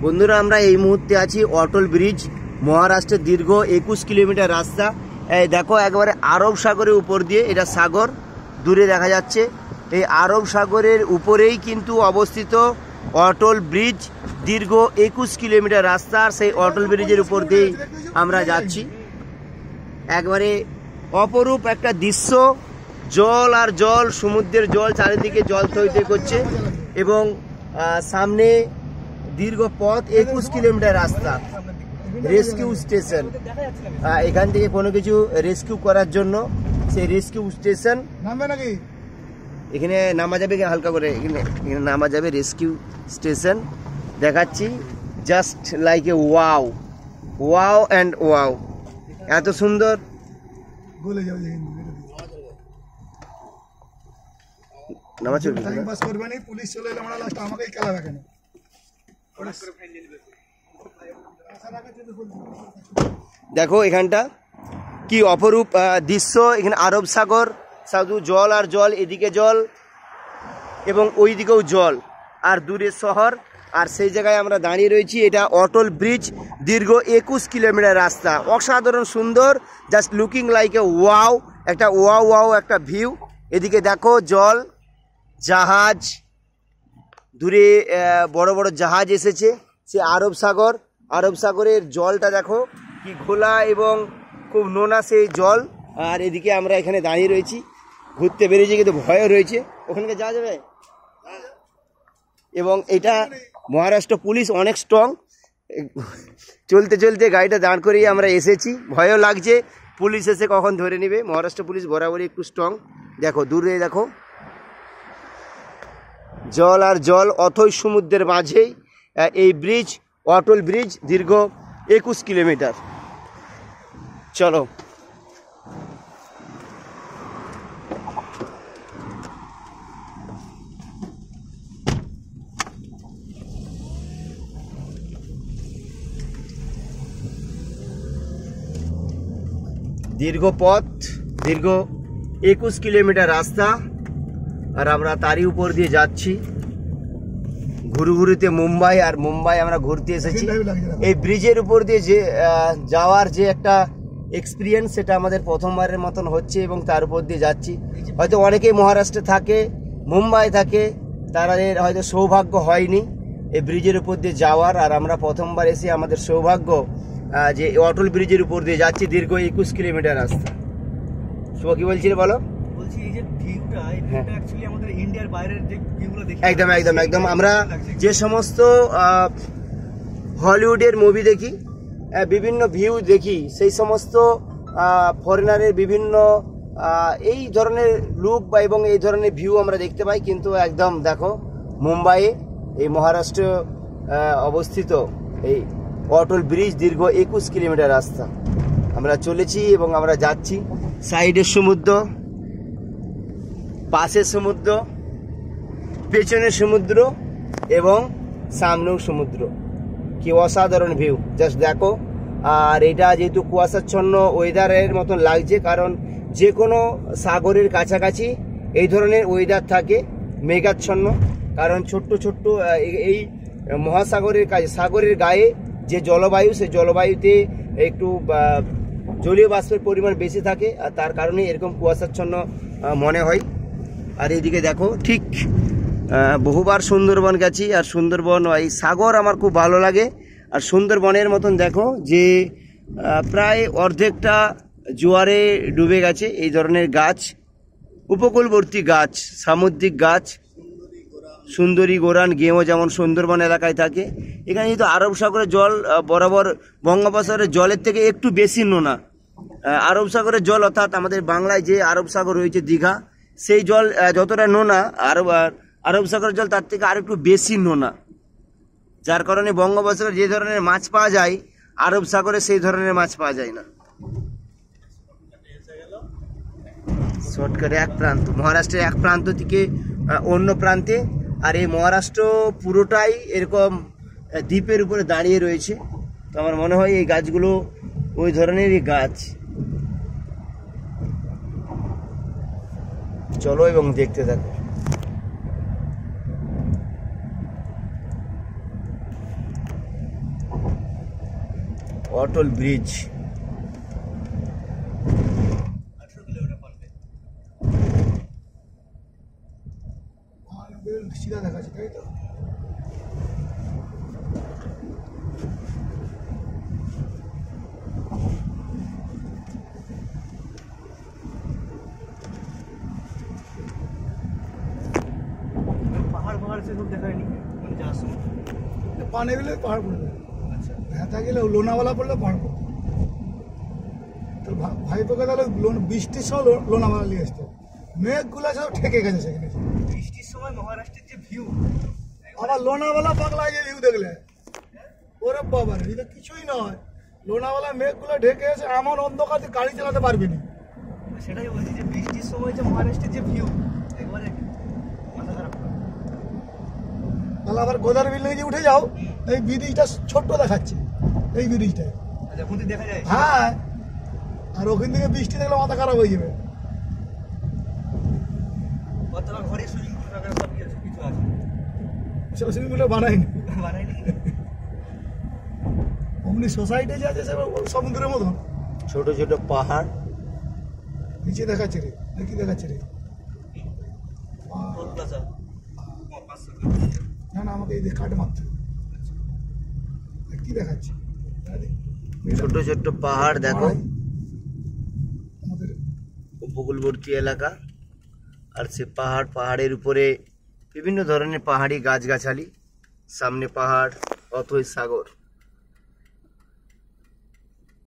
বন্ধুরা আমরা এই মুহূর্তে আছি অটল ব্রিজ, মহারাষ্ট্রের দীর্ঘ 21 কিলোমিটার রাস্তা। এই দেখো একবারে আরব সাগরের উপর দিয়ে, এটা সাগর দূরে দেখা যাচ্ছে। এই আরব সাগরের উপরেই কিন্তু অবস্থিত অটল ব্রিজ, দীর্ঘ 21 কিলোমিটার রাস্তা। সেই অটল ব্রিজের উপর দিয়েই আমরা যাচ্ছি। একবারে অপরূপ একটা দৃশ্য, জল আর জল, সমুদ্রের জল, চারিদিকে জল থই থই করছে এবং সামনে দীর্ঘ পথ 21 কিলোমিটার রাস্তা। রেস্কিউ স্টেশন, এখান থেকে কোনো কিছু রেস্কিউ করার জন্য সেই রেস্কিউ স্টেশন, এখানে নামা যাবে হালকা করে, এখানে নামা যাবে রেস্কিউ স্টেশন দেখাচ্ছি। Just like a wow, wow and wow, এত সুন্দর। দেখো এখানটা কি অপরূপ দৃশ্য, এখানে আরব সাগর, শুধু জল আর জল, এদিকে জল এবং ওই দিকেও জল আর দূরের শহর। আর সেই জায়গায় আমরা দাঁড়িয়ে রয়েছি। এটা অটল ব্রিজ, দীর্ঘ 21 কিলোমিটার রাস্তা, অসাধারণ সুন্দর, just looking like a wow, একটা ওয়াও ওয়াও একটা ভিউ। এদিকে দেখো জল, জাহাজ, দূরে বড় বড় জাহাজ এসেছে। সে আরব সাগর, আরব সাগরের জলটা দেখো কি ঘোলা এবং খুব নোনা সেই জল। আর এদিকে আমরা এখানে দাঁড়িয়ে রয়েছি, ঘুরতে বেরিয়েছি কিন্তু ভয়ও রয়েছে। ওখানে যাওয়া যাবে এবং এটা মহারাষ্ট্র পুলিশ অনেক স্ট্রং। চলতে চলতে গাড়িটা দাঁড় করিয়ে আমরা এসেছি, ভয়ও লাগছে পুলিশ এসে কখন ধরে নেবে। মহারাষ্ট্র পুলিশ বরাবরই একটু স্ট্রং। দেখো দূরে দেখো জল আর জল, অথই সমুদ্রের মাঝেই এই ব্রিজ, অটল ব্রিজ, দীর্ঘ 21 কিলোমিটার। চলো দীর্ঘ পথ, দীর্ঘ 21 কিলোমিটার রাস্তা, আর আমরা তারই উপর দিয়ে যাচ্ছি ঘুরুঘুরিতে মুম্বাই। আর মুম্বাই আমরা ঘুরতে এসেছি। এই ব্রিজের উপর দিয়ে যে যাওয়ার যে একটা এক্সপিরিয়েন্স, সেটা আমাদের প্রথমবারের মতন হচ্ছে এবং তার উপর দিয়ে যাচ্ছি। হয়তো অনেকেই মহারাষ্ট্রে থাকে, মুম্বাই থাকে, তাদের হয়তো সৌভাগ্য হয়নি এই ব্রিজের উপর দিয়ে যাওয়ার। আর আমরা প্রথমবার এসে আমাদের সৌভাগ্য যে অটল ব্রিজের উপর দিয়ে যাচ্ছি, দীর্ঘ 21 কিলোমিটার রাস্তা। শুভ কি বলছিলে বলো? একদম একদম একদম। আমরা যে সমস্ত হলিউডের মুভি দেখি, বিভিন্ন ভিউ দেখি, সেই সমস্ত ফরেনারের বিভিন্ন এই ধরনের লুক বা এবং এই ধরনের ভিউ আমরা দেখতে পাই। কিন্তু একদম দেখো মুম্বাইয়ে, এই মহারাষ্ট্র অবস্থিত এই অটল ব্রিজ, দীর্ঘ 21 কিলোমিটার রাস্তা আমরা চলেছি এবং আমরা যাচ্ছি। সাইডের সমুদ্র, পাশের সমুদ্র, পেছনের সমুদ্র এবং সামনেও সমুদ্র, কি অসাধারণ ভিউ, জাস্ট দেখো। আর এটা যেহেতু কুয়াশাচ্ছন্ন ওয়েদারের মতন লাগছে, কারণ যে কোনো সাগরের কাছাকাছি এই ধরনের ওয়েদার থাকে, মেঘাচ্ছন্ন। কারণ ছোট্ট ছোট্ট এই মহাসাগরের কাছে, সাগরের গায়ে যে জলবায়ু, সেই জলবায়ুতে একটু জলীয় বাষ্পের পরিমাণ বেশি থাকে, আর তার কারণে এরকম কুয়াশাচ্ছন্ন মনে হয়। আর এইদিকে দেখো, ঠিক বহুবার সুন্দরবন গেছি, আর সুন্দরবন, এই সাগর আমার খুব ভালো লাগে। আর সুন্দরবনের মতন দেখো যে প্রায় অর্ধেকটা জোয়ারে ডুবে গেছে। এই ধরনের গাছ, উপকূলবর্তী গাছ, সামুদ্রিক গাছ, সুন্দরী, গোরান, গেঁয়ো যেমন সুন্দরবন এলাকায় থাকে, এখানে যেহেতু আরব সাগরের জল বরাবর বঙ্গোপসাগরের জলের থেকে একটু বেশি নোনা। আরব সাগরের জল, অর্থাৎ আমাদের বাংলায় যে আরব সাগর রয়েছে দীঘা, সেই জল যতটা নোনা, আরব সাগরের জল তার থেকে আর একটু বেশি নোনা। যার কারণে বঙ্গোপসাগরে যে ধরনের মাছ পাওয়া যায়, আরব সাগরে সেই ধরনের মাছ পাওয়া যায় না। শর্টকাটে এক প্রান্ত, মহারাষ্ট্রের এক প্রান্ত থেকে অন্য প্রান্তে। আর এই মহারাষ্ট্র পুরোটাই এরকম দ্বীপের উপরে দাঁড়িয়ে রয়েছে। তো আমার মনে হয় এই গাছগুলো ওই ধরনেরই গাছ। চলো এবং দেখতে থাকো। অটল ব্রিজ। সিধা দেখাচ্ছে, তাই তো? পাহাড় পাহাড় সে সব দেখায়নি মানে যাওয়ার সময়। পানে গেলে পাহাড় পড়বে, আচ্ছা ভেতা গেলে লোনাওয়ালা পড়লে পাহাড় পড়বে। তো ভাইপোকে তাহলে বৃষ্টির সময় লোনাওয়ালা নিয়ে আসতে, মেঘগুলা সব ঠেকে গেছে সেখানে। বৃষ্টির সময় মহারাষ্ট্রের যে ভিউ, আবার লোনাওয়ালা পাগলা যে ভিউ দেখলে, ওরে বাবা রে, এটা কিছুই নয়। লোনাওয়ালা মেঘগুলো ঢেকে আছে, এমন অন্ধকার যে গাড়ি চালাতে পারবি না। সেটাই বলছি যে বৃষ্টির সময় যে মহারাষ্ট্রের যে ভিউ একবারে মাথা খারাপ করে। তাহলে আবার গোদার বিল্ডিং যে উঠে যাও, এই ব্রিজটা ছোট্ট দেখাচ্ছে, এই ব্রিজটা। আচ্ছা ওখান থেকে দেখা যায়। হ্যাঁ, আর ওখান থেকে বৃষ্টি দেখলে মাথা খারাপ হয়ে যাবে। কতটা ঘরে সুইমিং পুল টাকা সব কিছু আছে, সেটা সুইমিং পুলটা বানায়নি, বানায়নি। অমনি সোসাইটি যে আছে সেটা সমুদ্রের মতন। ছোট ছোট পাহাড়, নিচে দেখাচ্ছে রে, কি দেখাচ্ছে রে? Toll plaza. না না, আমাকে এই যে কাট মারতে হবে। কি দেখাচ্ছে? ছোট ছোট পাহাড় দেখো, আমাদের উপকূলবর্তী এলাকা। আর সে পাহাড়ের উপরে বিভিন্ন ধরনের পাহাড়ি গাছগাছালি, সামনে পাহাড়, অথই সাগর।